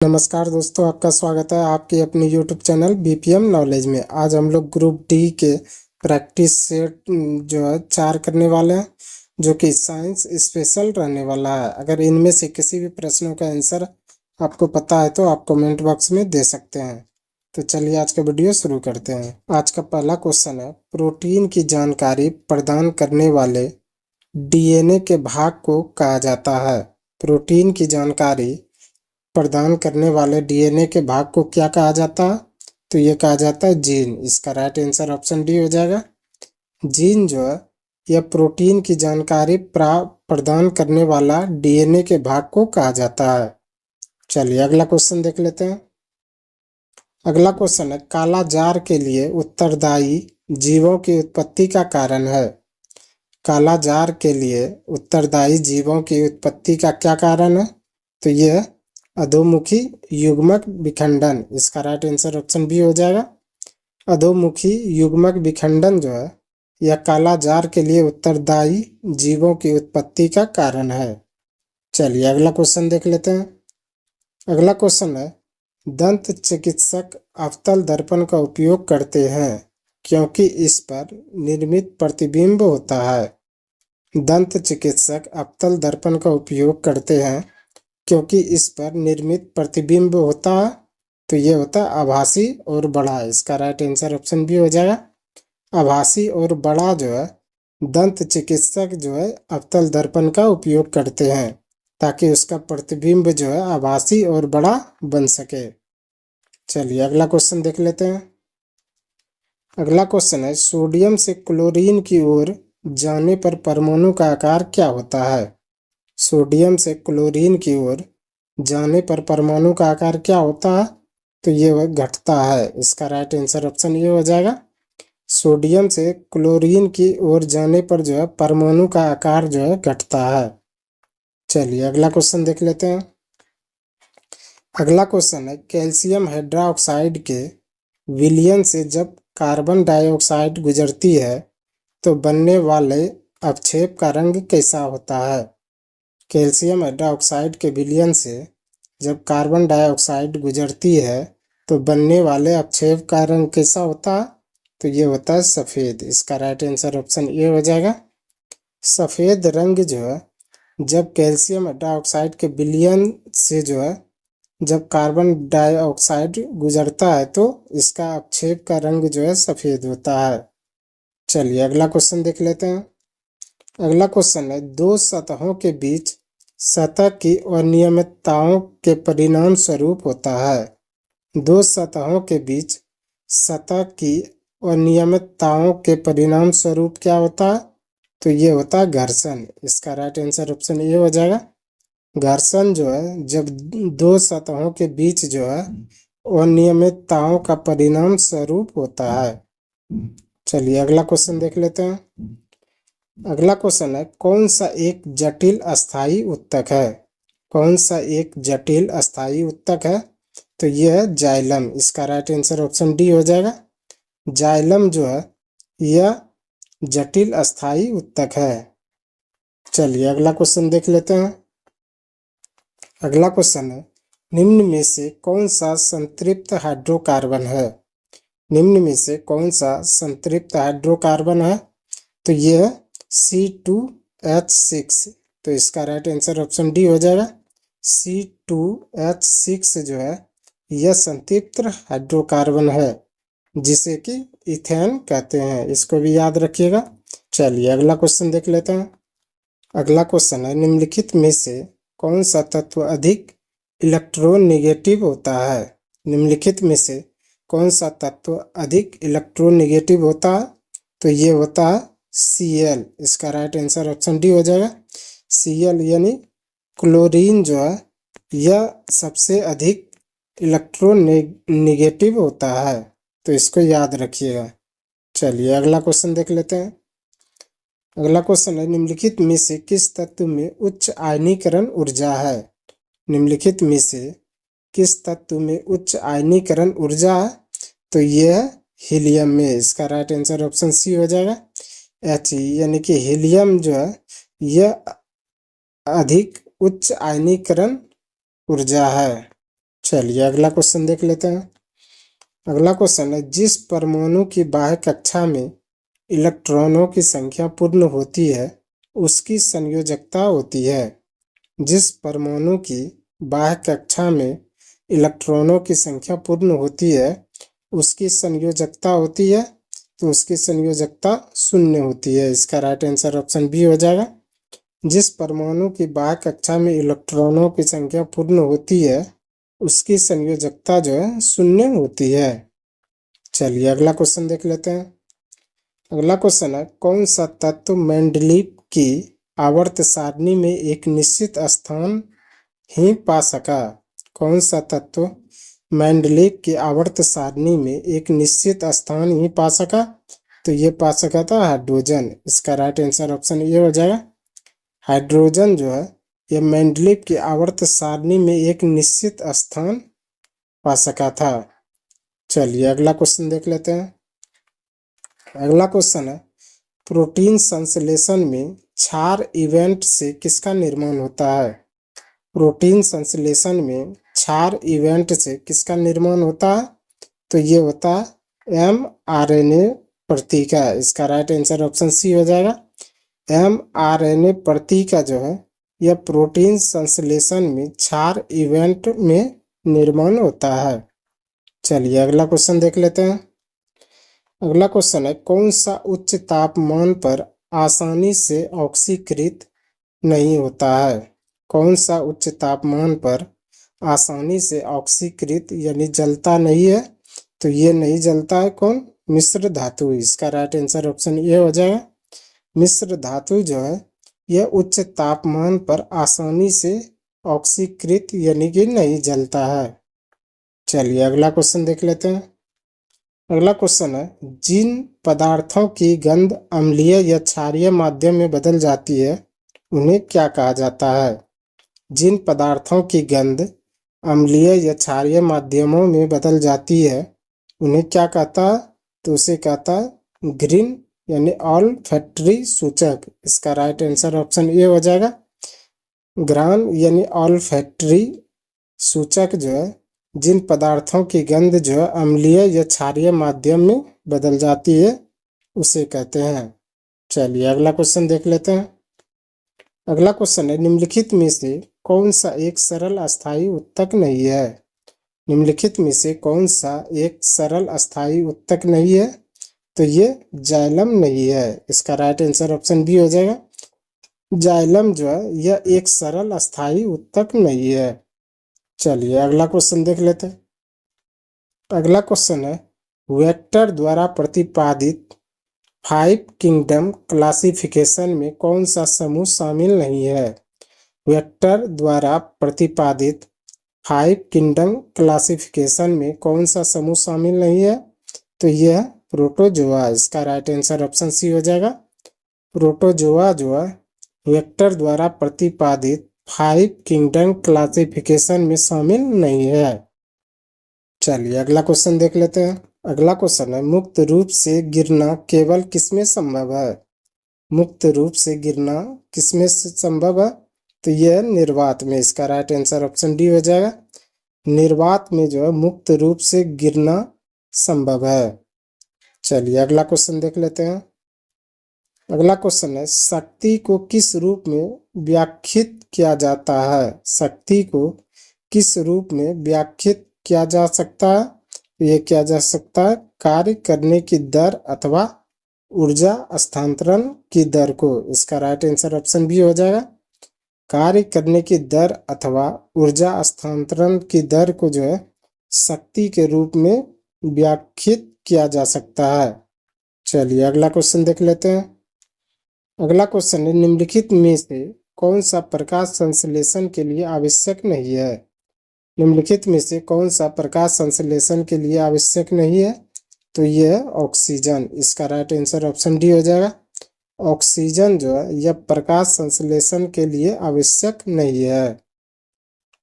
नमस्कार दोस्तों, आपका स्वागत है आपके अपने यूट्यूब चैनल बीपीएम नॉलेज में। आज हम लोग ग्रुप डी के प्रैक्टिस सेट जो है 4 करने वाले हैं, जो कि साइंस स्पेशल रहने वाला है। अगर इनमें से किसी भी प्रश्नों का आंसर आपको पता है तो आप कमेंट बॉक्स में दे सकते हैं। तो चलिए आज का वीडियो शुरू करते हैं। आज का पहला क्वेश्चन है, प्रोटीन की जानकारी प्रदान करने वाले डीएनए के भाग को कहा जाता है। प्रोटीन की जानकारी प्रदान करने वाले डीएनए के भाग को क्या कहा जाता है? तो ये कहा जाता है जीन। इसका राइट आंसर ऑप्शन डी हो जाएगा। जीन जो है यह प्रोटीन की जानकारी प्रदान करने वाला डीएनए के भाग को कहा जाता है। चलिए अगला क्वेश्चन देख लेते हैं। अगला क्वेश्चन है, काला जार के लिए उत्तरदायी जीवों की उत्पत्ति का कारण है। काला जार के लिए उत्तरदायी जीवों की उत्पत्ति का क्या कारण है? तो यह अधोमुखी युग्मक विखंडन। इसका राइट आंसर ऑप्शन बी हो जाएगा। अधोमुखी युग्मक विखंडन जो है यह काला जार के लिए उत्तरदायी जीवों की उत्पत्ति का कारण है। चलिए अगला क्वेश्चन देख लेते हैं। अगला क्वेश्चन है, दंत चिकित्सक अवतल दर्पण का उपयोग करते हैं क्योंकि इस पर निर्मित प्रतिबिंब होता है। दंत चिकित्सक अवतल दर्पण का उपयोग करते हैं क्योंकि इस पर निर्मित प्रतिबिंब होता है। तो ये होता है आभासी और बड़ा। इसका राइट आंसर ऑप्शन बी हो जाएगा। आभासी और बड़ा जो है दंत चिकित्सक जो है अवतल दर्पण का उपयोग करते हैं ताकि उसका प्रतिबिंब जो है आभासी और बड़ा बन सके। चलिए अगला क्वेश्चन देख लेते हैं। अगला क्वेश्चन है, सोडियम से क्लोरीन की ओर जाने पर परमाणु का आकार क्या होता है? सोडियम से क्लोरीन की ओर जाने पर परमाणु का आकार क्या होता है? तो ये घटता है। इसका राइट आंसर ऑप्शन ये हो जाएगा। सोडियम से क्लोरीन की ओर जाने पर जो है परमाणु का आकार जो है घटता है। चलिए अगला क्वेश्चन देख लेते हैं। अगला क्वेश्चन है, कैल्शियम हाइड्रोक्साइड के विलयन से जब कार्बन डाइऑक्साइड गुजरती है तो बनने वाले अवक्षेप का रंग कैसा होता है? कैल्शियम हाइड्रोक्साइड के विलयन से जब कार्बन डाइऑक्साइड गुजरती है तो बनने वाले अवक्षेप का रंग कैसा होता है? तो ये होता है सफ़ेद। इसका राइट आंसर ऑप्शन ए हो जाएगा। सफ़ेद रंग जो है जब कैल्शियम हाइड्रोक्साइड के विलयन से जो है जब कार्बन डाइऑक्साइड गुजरता है तो इसका अवक्षेप का रंग जो है सफ़ेद होता है। चलिए अगला क्वेश्चन देख लेते हैं। अगला क्वेश्चन है, दो सतहों के बीच सतह की अनियमितताओं के परिणाम स्वरूप होता है। दो सतहों के बीच सतह की अनियमितताओं के परिणाम स्वरूप क्या होता है? तो ये होता है घर्षण। इसका राइट आंसर ऑप्शन ए हो जाएगा। घर्षण जो है जब दो सतहों के बीच जो है अनियमितताओं का परिणाम स्वरूप होता है। चलिए अगला क्वेश्चन देख लेते हैं। अगला क्वेश्चन है, कौन सा एक जटिल अस्थाई उत्तक है? कौन सा एक जटिल अस्थाई उत्तक है? तो यह है जाइलम। इसका राइट आंसर ऑप्शन डी हो जाएगा। जाइलम जो है यह जटिल अस्थाई उत्तक है। चलिए अगला क्वेश्चन देख लेते हैं। अगला क्वेश्चन है, निम्न में से कौन सा संतृप्त हाइड्रोकार्बन है? निम्न में से कौन सा संतृप्त हाइड्रोकार्बन है? तो यह है C2H6। तो इसका राइट आंसर ऑप्शन डी हो जाएगा। C2H6 जो है यह संतृप्त हाइड्रोकार्बन है जिसे कि इथेन कहते हैं। इसको भी याद रखिएगा। चलिए अगला क्वेश्चन देख लेते हैं। अगला क्वेश्चन है, निम्नलिखित में से कौन सा तत्व अधिक इलेक्ट्रोनेगेटिव होता है? निम्नलिखित में से कौन सा तत्व अधिक इलेक्ट्रोनेगेटिव होता है? तो ये होता है Cl। इसका राइट आंसर ऑप्शन डी हो जाएगा। Cl यानी क्लोरीन जो है यह सबसे अधिक इलेक्ट्रोनेगेटिव होता है। तो इसको याद रखिएगा। चलिए अगला क्वेश्चन देख लेते हैं। अगला क्वेश्चन है, निम्नलिखित में से किस तत्व में उच्च आयनीकरण ऊर्जा है? निम्नलिखित में से किस तत्व में उच्च आयनीकरण ऊर्जा है? तो यह है हीलियम में। इसका राइट आंसर ऑप्शन सी हो जाएगा। He यानी कि हीलियम जो है यह अधिक उच्च आयनीकरण ऊर्जा है। चलिए अगला क्वेश्चन देख लेते हैं। अगला क्वेश्चन है, जिस परमाणु की बाह्य कक्षा में इलेक्ट्रॉनों की संख्या पूर्ण होती है उसकी संयोजकता होती है। जिस परमाणु की बाह्य कक्षा में इलेक्ट्रॉनों की संख्या पूर्ण होती है उसकी संयोजकता होती है, तो उसकी संयोजकता शून्य होती है। इसका राइट आंसर ऑप्शन बी हो जाएगा। जिस परमाणु की बाह्य कक्षा में इलेक्ट्रॉनों की संख्या पूर्ण होती है उसकी संयोजकता जो है शून्य होती है। चलिए अगला क्वेश्चन देख लेते हैं। अगला क्वेश्चन है, कौन सा तत्व मेंडलीव की आवर्त सारणी में एक निश्चित स्थान ही पा सका? कौन सा तत्व मेंडलीव की आवर्त सारणी में एक निश्चित स्थान ही पा सका? तो ये पा सका था हाइड्रोजन। इसका राइट आंसर ऑप्शन ये हो जाएगा। हाइड्रोजन जो है ये मेंडलीव की आवर्त सारणी में एक निश्चित स्थान पा सका था। चलिए अगला क्वेश्चन देख लेते हैं। अगला क्वेश्चन है, प्रोटीन संश्लेषण में क्षार इवेंट से किसका निर्माण होता है? प्रोटीन संश्लेषण में क्षार इवेंट से किसका निर्माण होता है? तो ये होता है mRNA प्रतीका। इसका राइट आंसर ऑप्शन सी हो जाएगा। mRNA प्रतीका जो है यह प्रोटीन संश्लेषण में क्षार इवेंट में निर्माण होता है। चलिए अगला क्वेश्चन देख लेते हैं। अगला क्वेश्चन है, कौन सा उच्च तापमान पर आसानी से ऑक्सीकृत नहीं होता है? कौन सा उच्च तापमान पर आसानी से ऑक्सीकृत यानी जलता नहीं है? तो ये नहीं जलता है कौन? मिश्र धातु। इसका राइट आंसर ऑप्शन ये हो जाएगा। मिश्र धातु जो है यह उच्च तापमान पर आसानी से ऑक्सीकृत यानी कि नहीं जलता है। चलिए अगला क्वेश्चन देख लेते हैं। अगला क्वेश्चन है, जिन पदार्थों की गंध अम्लीय या क्षारीय माध्यम में बदल जाती है उन्हें क्या कहा जाता है? जिन पदार्थों की गंध अम्लीय या क्षारीय माध्यमों में बदल जाती है उन्हें क्या कहता है? तो उसे कहता है ग्रीन यानी ऑल्फैक्टरी सूचक। इसका राइट आंसर ऑप्शन ए हो जाएगा। ग्रान यानी ऑल्फैक्टरी सूचक जो है जिन पदार्थों की गंध जो है अम्लीय या क्षारीय माध्यम में बदल जाती है उसे कहते हैं। चलिए अगला क्वेश्चन देख लेते हैं। अगला क्वेश्चन है, निम्नलिखित में से कौन सा एक सरल अस्थायी उत्तक नहीं है? निम्नलिखित में से कौन सा एक सरल अस्थायी उत्तक नहीं है? तो ये जाइलम नहीं है। इसका राइट आंसर ऑप्शन बी हो जाएगा। जाइलम जो है यह एक सरल अस्थायी उत्तक नहीं है। चलिए अगला क्वेश्चन देख लेते हैं। अगला क्वेश्चन है, वेक्टर द्वारा प्रतिपादित 5 किंगडम क्लासिफिकेशन में कौन सा समूह शामिल नहीं है? वेक्टर द्वारा प्रतिपादित 5 किंगडम क्लासिफिकेशन में कौन सा समूह शामिल नहीं है? तो यह प्रोटोजोआ। इसका राइट आंसर ऑप्शन सी हो जाएगा। प्रोटोजोआ जो है वेक्टर द्वारा प्रतिपादित 5 किंगडम क्लासिफिकेशन में शामिल नहीं है। चलिए अगला क्वेश्चन देख लेते हैं। अगला क्वेश्चन है, मुक्त रूप से गिरना केवल किसमें संभव है? मुक्त रूप से गिरना किसमें संभव है? तो यह निर्वात में। इसका राइट आंसर ऑप्शन डी हो जाएगा। निर्वात में जो है मुक्त रूप से गिरना संभव है। चलिए अगला क्वेश्चन देख लेते हैं। अगला क्वेश्चन है, शक्ति को किस रूप में व्याख्यात किया जाता है? शक्ति को किस रूप में व्याख्यात किया जा सकता है? ये किया जा सकता है कार्य करने की दर अथवा ऊर्जा स्थानांतरण की दर को। इसका राइट आंसर ऑप्शन बी हो जाएगा। कार्य करने की दर अथवा ऊर्जा स्थानांतरण की दर को जो है शक्ति के रूप में व्याख्यात किया जा सकता है। चलिए अगला क्वेश्चन देख लेते हैं। अगला क्वेश्चन है, निम्नलिखित में से कौन सा प्रकाश संश्लेषण के लिए आवश्यक नहीं है? निम्नलिखित में से कौन सा प्रकाश संश्लेषण के लिए आवश्यक नहीं है? तो यह है ऑक्सीजन। इसका राइट आंसर ऑप्शन डी हो जाएगा। ऑक्सीजन जो है यह प्रकाश संश्लेषण के लिए आवश्यक नहीं है।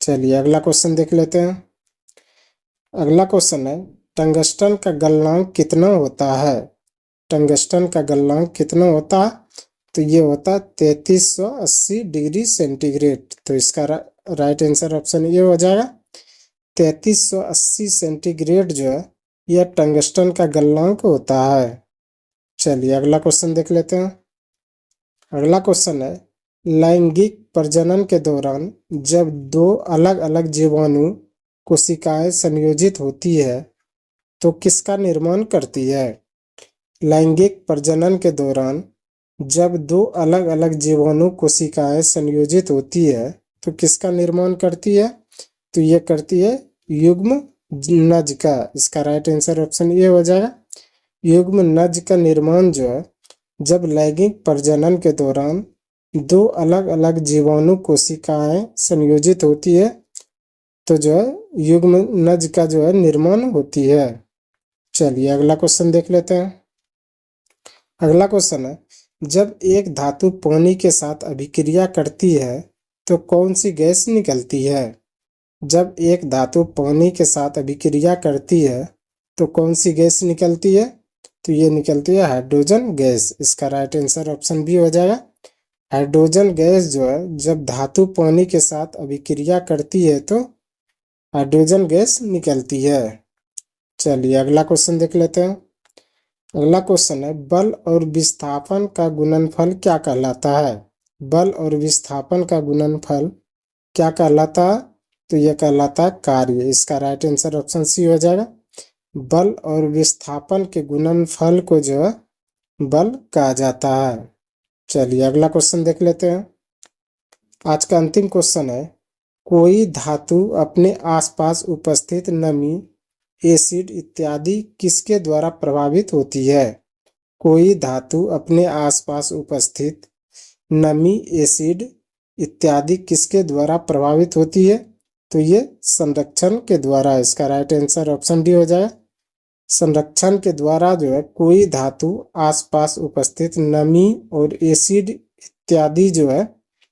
चलिए अगला क्वेश्चन देख लेते हैं। अगला क्वेश्चन है, टंगस्टन का गलनांक कितना होता है? टंगस्टन का गलनांक कितना होता है? तो ये होता है 3380 डिग्री सेंटीग्रेड। तो इसका राइट आंसर ऑप्शन ये हो जाएगा। 3380 सेंटीग्रेड जो है यह टंगस्टन का गलनांक होता है। चलिए अगला क्वेश्चन देख लेते हैं। अगला क्वेश्चन है, लैंगिक प्रजनन के दौरान जब दो अलग अलग जीवाणु कोशिकाएं संयोजित होती है तो किसका निर्माण करती है? लैंगिक प्रजनन के दौरान जब दो अलग अलग जीवाणु कोशिकाएं संयोजित होती है तो किसका निर्माण करती है? तो ये करती है युग्म नज का। इसका राइट आंसर ऑप्शन ए हो जाएगा। युग्म नज का निर्माण जो है जब लैंगिक प्रजनन के दौरान दो अलग अलग जीवाणु कोशिकाएं संयोजित होती है तो जो है युग्म नज का जो है निर्माण होती है। चलिए अगला क्वेश्चन देख लेते हैं। अगला क्वेश्चन है, जब एक धातु पानी के साथ अभिक्रिया करती है तो कौन सी गैस निकलती है? जब एक धातु पानी के साथ अभिक्रिया करती है तो कौन सी गैस निकलती है? तो ये निकलती है हाइड्रोजन गैस। इसका राइट आंसर ऑप्शन बी हो जाएगा। हाइड्रोजन गैस जो है जब धातु पानी के साथ अभिक्रिया करती है तो हाइड्रोजन गैस निकलती है। चलिए अगला क्वेश्चन देख लेते हैं। अगला क्वेश्चन है, बल और विस्थापन का गुणनफल क्या कहलाता है? बल और विस्थापन का गुणनफल क्या कहलाता है? तो यह कहलाता है कार्य। इसका राइट आंसर ऑप्शन सी हो जाएगा। बल और विस्थापन के गुणनफल को जो है बल कहा जाता है। चलिए अगला क्वेश्चन देख लेते हैं। आज का अंतिम क्वेश्चन है, कोई धातु अपने आसपास उपस्थित नमी, एसिड इत्यादि किसके द्वारा प्रभावित होती है? कोई धातु अपने आसपास उपस्थित नमी, एसिड इत्यादि किसके द्वारा प्रभावित होती है? तो ये संरक्षण के द्वारा। इसका राइट आंसर ऑप्शन डी हो जाए। संरक्षण के द्वारा जो है कोई धातु आसपास उपस्थित नमी और एसिड इत्यादि जो है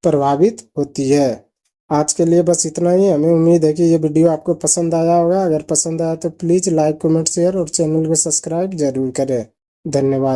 प्रभावित होती है। आज के लिए बस इतना ही। हमें उम्मीद है कि ये वीडियो आपको पसंद आया होगा। अगर पसंद आया तो प्लीज़ लाइक, कमेंट, शेयर और चैनल को सब्सक्राइब जरूर करें। धन्यवाद।